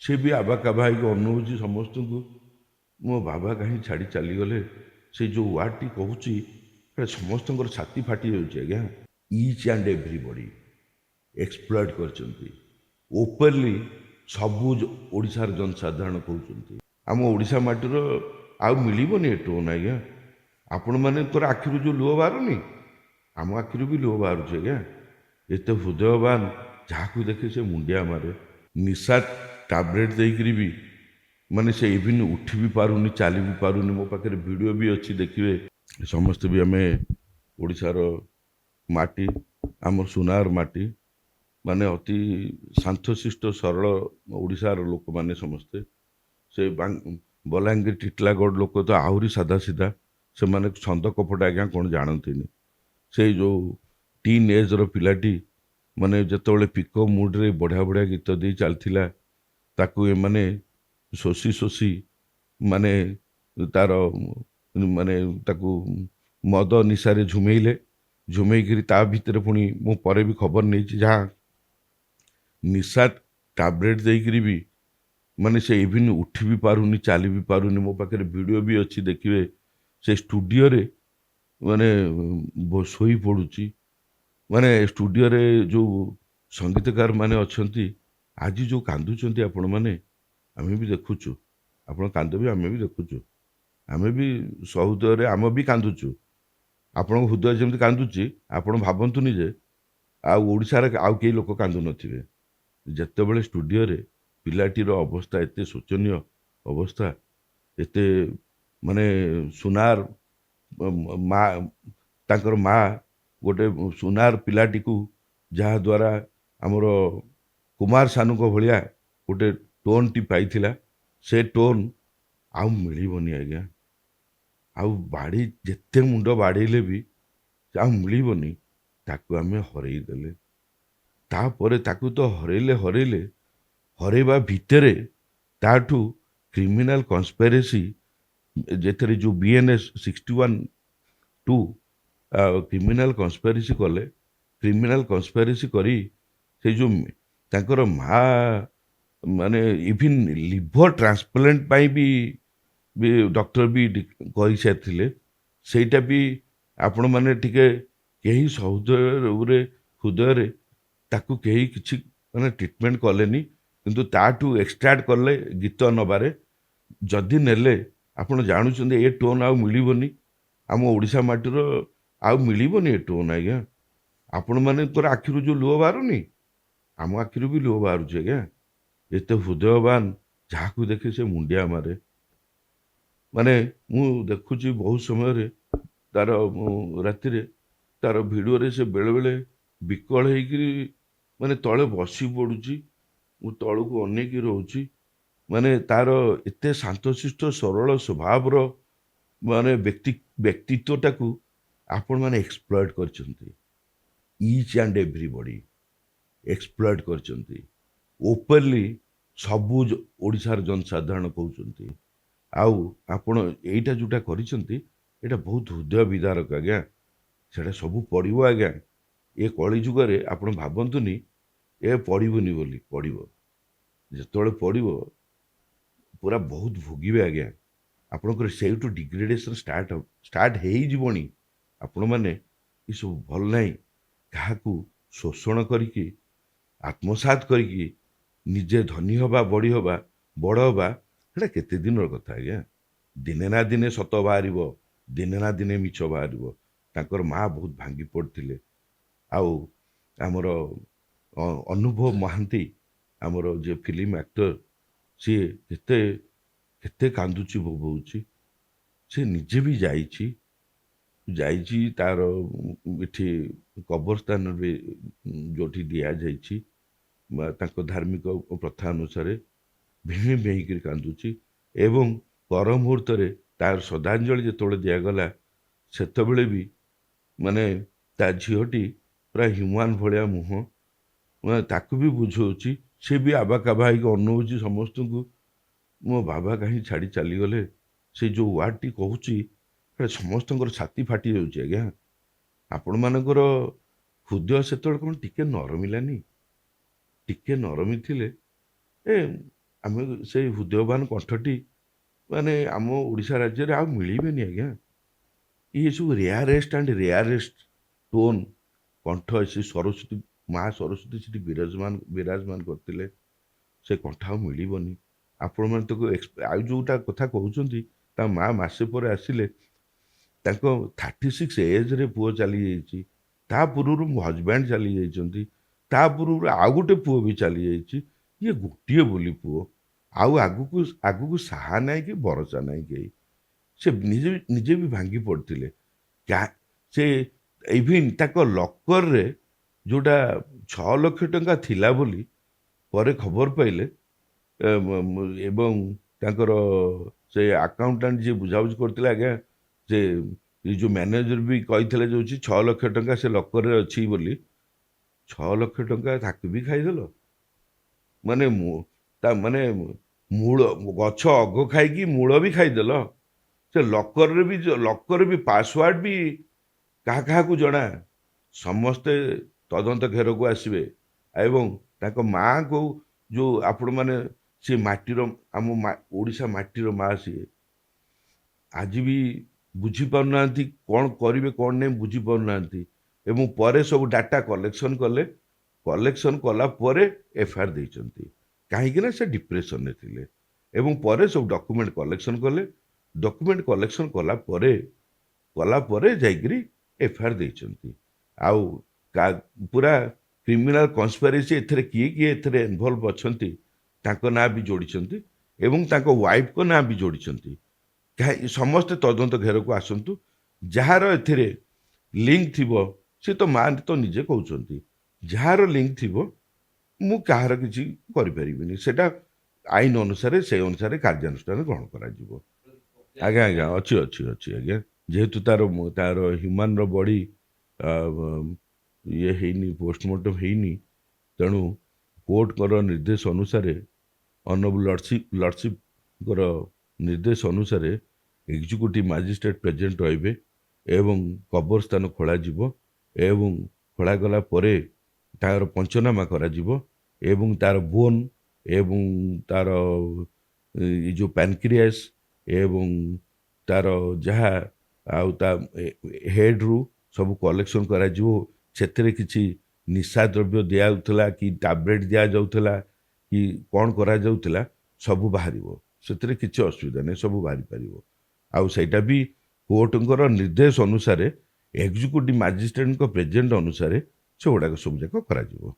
ସେ ବି ଆବାକାବା ହେଇକି ଅନଉଛି ସମସ୍ତଙ୍କୁ। ମୋ ବାବା କାହିଁ ଛାଡ଼ି ଚାଲିଗଲେ, ସେ ଯେଉଁ ୱାର୍ଡ଼ଟି କହୁଛି ସେଇଟା ସମସ୍ତଙ୍କର ଛାତି ଫାଟି ଯାଉଛି ଆଜ୍ଞା। ଇଚ୍ ଆଣ୍ଡ ଏଭ୍ରିବଡ଼ି ଏକ୍ସପ୍ଲଏଟ୍ କରିଛନ୍ତି ଓପନଲି। ସବୁ ଓଡ଼ିଶାର ଜନସାଧାରଣ କହୁଛନ୍ତି ଆମ ଓଡ଼ିଶା ମାଟିର ଆଉ ମିଳିବନି ଏ ଟୋନ୍ ଆଜ୍ଞା। ଆପଣମାନଙ୍କର ଆଖିରୁ ଯେଉଁ ଲୁହ ବାହାରୁନି, ଆମ ଆଖିରୁ ବି ଲୁହ ବାହାରୁଛି ଆଜ୍ଞା। ଏତେ ହୃଦୟବାନ, ଯାହାକୁ ଦେଖେ ସେ ମୁଣ୍ଡିଆ ମାରେ। ନିଶା ଟାବଲେଟ୍ ଦେଇକିରି ବି ମାନେ ସେ ଇଭିନ୍ ଉଠି ବି ପାରୁନି, ଚାଲି ବି ପାରୁନି। ମୋ ପାଖରେ ଭିଡ଼ିଓ ବି ଅଛି, ଦେଖିବେ। ସମସ୍ତେ ବି ଆମେ ଓଡ଼ିଶାର ମାଟି, ଆମର ସୁନାର ମାଟି, ମାନେ ଅତି ଶାନ୍ତଶିଷ୍ଟ ସରଳ ଓଡ଼ିଶାର ଲୋକମାନେ ସମସ୍ତେ। ସେ ବଲାଙ୍ଗୀର ଟିଟଲାଗଡ଼ ଲୋକ ତ ଆହୁରି ସାଧା ସିଧା, ସେମାନେ ଛନ୍ଦ କପଟ ଆଜ୍ଞା କ'ଣ ଜାଣନ୍ତିନି। ସେଇ ଯେଉଁ ଟିନ୍ ଏଜ୍ର ପିଲାଟି ମାନେ ଯେତେବେଳେ ପିକ ମୁଡ଼୍ରେ ବଢ଼ିଆ ବଢ଼ିଆ ଗୀତ ଦେଇ ଚାଲିଥିଲା, ତାକୁ ଏମାନେ ଶୋଷି ଶୋଷି ମାନେ ତାର ମାନେ ତାକୁ ମଦ ନିଶାରେ ଝୁମେଇକିରି ତା ଭିତରେ ପୁଣି ମୁଁ ପରେ ବି ଖବର ନେଇଛି, ଯାହା ନିଶା ଟାବଲେଟ୍ ଦେଇକିରି ବି ମାନେ ସେ ଇଭିନ୍ ଉଠି ବି ପାରୁନି, ଚାଲି ବି ପାରୁନି। ମୋ ପାଖରେ ଭିଡ଼ିଓ ବି ଅଛି, ଦେଖିବେ। ସେ ଷ୍ଟୁଡ଼ିଓରେ ମାନେ ଶୋଇ ପଡ଼ୁଛି। ମାନେ ଷ୍ଟୁଡ଼ିଓରେ ଯେଉଁ ସଙ୍ଗୀତକାର ମାନେ ଅଛନ୍ତି, ଆଜି ଯେଉଁ କାନ୍ଦୁଛନ୍ତି ଆପଣମାନେ, ଆମେ ବି ଦେଖୁଛୁ। ଆପଣ କାନ୍ଦ ବି ଆମେ ବି ଦେଖୁଛୁ। ଆମେ ବି ସହୃଦୟରେ ଆମେ ବି କାନ୍ଦୁଛୁ। ଆପଣଙ୍କ ହୃଦୟ ଯେମିତି କାନ୍ଦୁଛି, ଆପଣ ଭାବନ୍ତୁନି ଯେ ଆଉ ଓଡ଼ିଶାରେ ଆଉ କେହି ଲୋକ କାନ୍ଦୁ ନଥିବେ। ଯେତେବେଳେ ଷ୍ଟୁଡ଼ିଓରେ ପିଲାଟିର ଅବସ୍ଥା ଏତେ ଶୋଚନୀୟ ଅବସ୍ଥା, ଏତେ ମାନେ ସୁନାର ମା, ତାଙ୍କର ମା ଗୋଟେ ସୁନାର ପିଲାଟିକୁ, ଯାହାଦ୍ୱାରା ଆମର କୁମାର ସାନୁଙ୍କ ଭଳିଆ ଗୋଟେ ଟୋନ୍ଟି ପାଇଥିଲା, ସେ ଟୋନ୍ ଆଉ ମିଳିବନି ଆଜ୍ଞା। ଆଉ ଯେତେ ମୁଣ୍ଡ ବାଡ଼େଇଲେ ବି ଆଉ ମିଳିବନି। ତାକୁ ଆମେ ହରେଇ ଦେଲେ। ତାପରେ ତାକୁ ତ ହରେଇଲେ, ହରେଇବା ଭିତରେ ତାଠୁ କ୍ରିମିନାଲ କନ୍ସପେରେସି, ଯେଥିରେ ଯେଉଁ BNS 61(2) କ୍ରିମିନାଲ କନ୍ସପେରେସି କଲେ। କ୍ରିମିନାଲ କନ୍ସପେରେସି କରି ସେ ଯେଉଁ ତାଙ୍କର ମା ମାନେ ଇଭିନ୍ ଲିଭର ଟ୍ରାନ୍ସପ୍ଲାଣ୍ଟ ପାଇଁ ବି ଡକ୍ଟର ବି କହିସାରିଥିଲେ। ସେଇଟା ବି ଆପଣମାନେ ଟିକେ କେହି ହୃଦୟରେ ତାକୁ କେହି କିଛି ମାନେ ଟ୍ରିଟମେଣ୍ଟ କଲେନି, କିନ୍ତୁ ତାଠୁ ଏକ୍ସଟ୍ରାକ୍ଟ କଲେ ଗୀତ ନେବାରେ। ଯଦି ନେଲେ, ଆପଣ ଜାଣୁଛନ୍ତି ଏ ଟୋନ୍ ଆଉ ମିଳିବନି। ଆମ ଓଡ଼ିଶା ମାଟିର ଆଉ ମିଳିବନି ଏ ଟୋନ୍ ଆଜ୍ଞା। ଆପଣମାନଙ୍କର ଆଖିରୁ ଯେଉଁ ଲୁହ ବାହାରୁନି, ଆମ ଆଖିରୁ ବି ଲୁହ ବାହାରୁଛି ଆଜ୍ଞା। ଏତେ ହୃଦୟବାନ, ଯାହାକୁ ଦେଖେ ସେ ମୁଣ୍ଡିଆ ମାରେ। ମାନେ ମୁଁ ଦେଖୁଛି ବହୁତ ସମୟରେ ତାର ରାତିରେ ତାର ଭିଡ଼ିଓରେ ସେ ବେଳେବେଳେ ବିକଳ ହେଇକିରି ମାନେ ତଳେ ବସି ପଡ଼ୁଛି। ମୁଁ ତଳକୁ ଅନେଇକି ରହୁଛି। ମାନେ ତାର ଏତେ ଶାନ୍ତଶିଷ୍ଟ ସରଳ ସ୍ୱଭାବର ମାନେ ବ୍ୟକ୍ତିତ୍ୱଟାକୁ ଆପଣମାନେ ଏକ୍ସପ୍ଲଏଟ୍ କରିଛନ୍ତି। ଇଚ୍ ଆଣ୍ଡ ଏଭ୍ରିବଡ଼ି ଏକ୍ସପ୍ଲଏଟ୍ କରିଛନ୍ତି ଓପନଲି। ସବୁ ଓଡ଼ିଶାର ଜନସାଧାରଣ କହୁଛନ୍ତି। ଆଉ ଆପଣ ଏଇଟା ଯେଉଁଟା କରିଛନ୍ତି, ଏଇଟା ବହୁତ ହୃଦୟ ବିଦାରକ ଆଜ୍ଞା। ସେଇଟା ସବୁ ପଡ଼ିବ ଆଜ୍ଞା। ଏ କଳି ଯୁଗରେ ଆପଣ ଭାବନ୍ତୁନି ଏ ପଡ଼ିବନି ବୋଲି, ପଡ଼ିବ। ଯେତେବେଳେ ପଡ଼ିବ ପୁରା ବହୁତ ଭୋଗିବେ ଆଜ୍ଞା। ଆପଣଙ୍କର ସେଇଠୁ ଡିଗ୍ରେଡେସନ୍ ଷ୍ଟାର୍ଟ ହେଇଯିବଣି। ଆପଣମାନେ ଏସବୁ ଭଲ ନାହିଁ, କାହାକୁ ଶୋଷଣ କରିକି ଆତ୍ମସାତ କରିକି ନିଜେ ଧନୀ ହେବା, ବଡ଼ ହେବା, ସେଇଟା କେତେ ଦିନର କଥା ଆଜ୍ଞା। ଦିନେ ନା ଦିନେ ସତ ବାହାରିବ, ଦିନେ ନା ଦିନେ ମିଛ ବାହାରିବ। ତାଙ୍କର ମା ବହୁତ ଭାଙ୍ଗି ପଡ଼ିଥିଲେ। ଆଉ ଆମର ଅନୁଭବ ମହାନ୍ତି, ଆମର ଯେ ଫିଲ୍ମ ଆକ୍ଟର, ସିଏ କେତେ କାନ୍ଦୁଛି, ବୋବଉଛି। ସେ ନିଜେ ବି ଯାଇଛି ତାର ଏଠି କବରସ୍ଥାନରେ ଯେଉଁଠି ଦିଆଯାଇଛି, ତାଙ୍କ ଧାର୍ମିକ ପ୍ରଥା ଅନୁସାରେ ଭେଁ ଭେଁଇକିରି କାନ୍ଦୁଛି। ଏବଂ ପର ମୁହୂର୍ତ୍ତରେ ତାର ଶ୍ରଦ୍ଧାଞ୍ଜଳି ଯେତେବେଳେ ଦିଆଗଲା, ସେତେବେଳେ ବି ମାନେ ତା ଝିଅଟି ପୁରା ହ୍ୟୁମାନ ଭଳିଆ ମୁହଁ, ମାନେ ତାକୁ ବି ବୁଝଉଛି। ସେ ବି ଆବାକାବା ହେଇକି ଅନଉଛି ସମସ୍ତଙ୍କୁ। ମୋ ବାବା କାହିଁ ଛାଡ଼ି ଚାଲିଗଲେ, ସେ ଯେଉଁ ୱାର୍ଡ଼ଟି କହୁଛି ସେଇଟା ସମସ୍ତଙ୍କର ଛାତି ଫାଟି ଯାଉଛି ଆଜ୍ଞା। ଆପଣମାନଙ୍କର ହୃଦୟ ସେତେବେଳେ କ'ଣ ଟିକେ ନରମିଲାନି? ଟିକେ ନରମି ଥିଲେ ଆମେ ସେଇ ହୃଦୟବାନ କଣ୍ଠଟି ମାନେ ଆମ ଓଡ଼ିଶା ରାଜ୍ୟରେ ଆଉ ମିଳିବେନି ଆଜ୍ଞା। ଇଏ ସବୁ ରେୟାରେଷ୍ଟ ଆଣ୍ଡ ରେୟାରେଷ୍ଟ ଟୋନ୍ କଣ୍ଠ ସେ ସରସ୍ୱତୀ ମା ସରସ୍ୱତୀ ସେଠି ବିରାଜମାନ କରିଥିଲେ। ସେ କଣ୍ଠ ଆଉ ମିଳିବନି। ଆପଣମାନେ ତାକୁ ଆଉ ଯୋଉଟା କଥା କହୁଛନ୍ତି ତା ମା ମାସେ ପରେ ଆସିଲେ ତାଙ୍କ 36 ଏଜ୍‌ରେ ପୁଅ ଚାଲିଯାଇଛି। ତା ପୂର୍ବରୁ ମୋ ହଜବ୍ୟାଣ୍ଡ ଚାଲିଯାଇଛନ୍ତି। ତା ପୂର୍ବରୁ ଆଉ ଗୋଟେ ପୁଅ ବି ଚାଲିଯାଇଛି। ଇଏ ଗୋଟିଏ ବୋଲି ପୁଅ। ଆଉ ଆଗକୁ ସାହା ନାହିଁ କି ଭରସା ନାହିଁ କେହି। ସେ ନିଜେ ବି ଭାଙ୍ଗି ପଡ଼ିଥିଲେ। ସେ ଇଭିନ୍ ତାଙ୍କ ଲକରରେ ଯୋଉଟା 6 ଲକ୍ଷ ଟଙ୍କା ଥିଲା ବୋଲି ପରେ ଖବର ପାଇଲେ ଏବଂ ତାଙ୍କର ସେ ଆକାଉଣ୍ଟାଣ୍ଟ ଯିଏ ବୁଝାବୁଝି କରିଥିଲେ ଆଜ୍ଞା ଯେ ଏ ଯୋଉ ମ୍ୟାନେଜର ବି କହିଥିଲେ ଯେ ହଉଛି 6 ଲକ୍ଷ ଟଙ୍କା ସେ ଲକରରେ ଅଛି ବୋଲି। 6 ଲକ୍ଷ ଟଙ୍କା ତାକୁ ବି ଖାଇଦେଲ। ମାନେ ତା ମାନେ ମୂଳ ଗଛ ଅଗ ଖାଇକି ମୂଳ ବି ଖାଇଦେଲ। ସେ ଲକରରେ ବି ପାସୱାର୍ଡ ବି କାହାକୁ ଜଣା। ସମସ୍ତେ ତଦନ୍ତ ଘେରକୁ ଆସିବେ ଏବଂ ତାଙ୍କ ମାଆଙ୍କୁ ଯୋଉ ଆପଣମାନେ ସେ ମାଟିର ଆମ ଓଡ଼ିଶା ମାଟିର ମା ସିଏ ଆଜି ବି ବୁଝିପାରୁନାହାନ୍ତି କ'ଣ କରିବେ କ'ଣ ନାହିଁ ବୁଝିପାରୁନାହାନ୍ତି ଏବଂ ପରେ ସବୁ ଡାଟା କଲେକ୍ସନ୍ କଲା ପରେ ଏଫଆଇଆର୍ ଦେଇଛନ୍ତି। କାହିଁକି ନା ସେ ଡିପ୍ରେସନରେ ଥିଲେ ଏବଂ ପରେ ସବୁ ଡକୁମେଣ୍ଟ କଲେକ୍ସନ୍ କଲା ପରେ ଯାଇକିରି ଏଫଆଇଆର୍ ଦେଇଛନ୍ତି। ଆଉ ପୁରା କ୍ରିମିନାଲ କନ୍ସପାରେସି ଏଥିରେ କିଏ ଏଥିରେ ଇନଭଲ୍ଭ ଅଛନ୍ତି ତାଙ୍କ ନାଁ ବି ଯୋଡ଼ିଛନ୍ତି ଏବଂ ତାଙ୍କ ୱାଇଫଙ୍କ ନାଁ ବି ଯୋଡ଼ିଛନ୍ତି। ସମସ୍ତେ ତଦନ୍ତ ଘେରକୁ ଆସନ୍ତୁ। ଯାହାର ଏଥିରେ ଲିଙ୍କ ଥିବ ସେ ତ ମା ତ ନିଜେ କହୁଛନ୍ତି ଯାହାର ଲିଙ୍କ ଥିବ ମୁଁ କାହାର କିଛି କରିପାରିବିନି। ସେଟା ଆଇନ ଅନୁସାରେ ସେଇ ଅନୁସାରେ କାର୍ଯ୍ୟାନୁଷ୍ଠାନ ଗ୍ରହଣ କରାଯିବ। ଆଜ୍ଞା ଆଜ୍ଞା ଅଛି ଆଜ୍ଞା। ଯେହେତୁ ତାର ହ୍ୟୁମାନର ବଡି ଇଏ ହେଇନି ପୋଷ୍ଟମର୍ଟମ ହେଇନି ତେଣୁ କୋର୍ଟଙ୍କର ନିର୍ଦ୍ଦେଶ ଅନୁସାରେ ଅନରେବୁଲ ଲର୍ଡସିପଙ୍କର ନିର୍ଦ୍ଦେଶ ଅନୁସାରେ ଏକ୍ଜିକ୍ୟୁଟିଭ ମାଜିଷ୍ଟ୍ରେଟ ପ୍ରେଜେଣ୍ଟ ରହିବେ ଏବଂ କବରସ୍ଥାନ ଖୋଳାଯିବ ଏବଂ ଖୋଳାଗଲା ପରେ ତାର ପଞ୍ଚନାମା କରାଯିବ ଏବଂ ତାର ବୋନ୍ ଏବଂ ତାର ଏ ଯେଉଁ ପ୍ୟାନକ୍ରିଆସ୍ ଏବଂ ତାର ଯାହା ଆଉ ତା ହେଡ୍ରୁ ସବୁ କଲେକ୍ସନ୍ କରାଯିବ। ସେଥିରେ କିଛି ନିଶା ଦ୍ରବ୍ୟ ଦିଆଯାଉଥିଲା କି ଟାବଲେଟ୍ ଦିଆଯାଉଥିଲା କି କ'ଣ କରାଯାଉଥିଲା ସବୁ ବାହାରିବ। ସେଥିରେ କିଛି ଅସୁବିଧା ନାହିଁ, ସବୁ ବାହାରି ପାରିବ। ଆଉ ସେଇଟା ବି କୋର୍ଟଙ୍କର ନିର୍ଦ୍ଦେଶ ଅନୁସାରେ ଏକ୍ଜିକ୍ୟୁଟିଭ ମାଜିଷ୍ଟ୍ରେଟଙ୍କ ପ୍ରେଜେଣ୍ଟ ଅନୁସାରେ ସେଗୁଡ଼ାକ ସବୁ ଯାକ କରାଯିବ।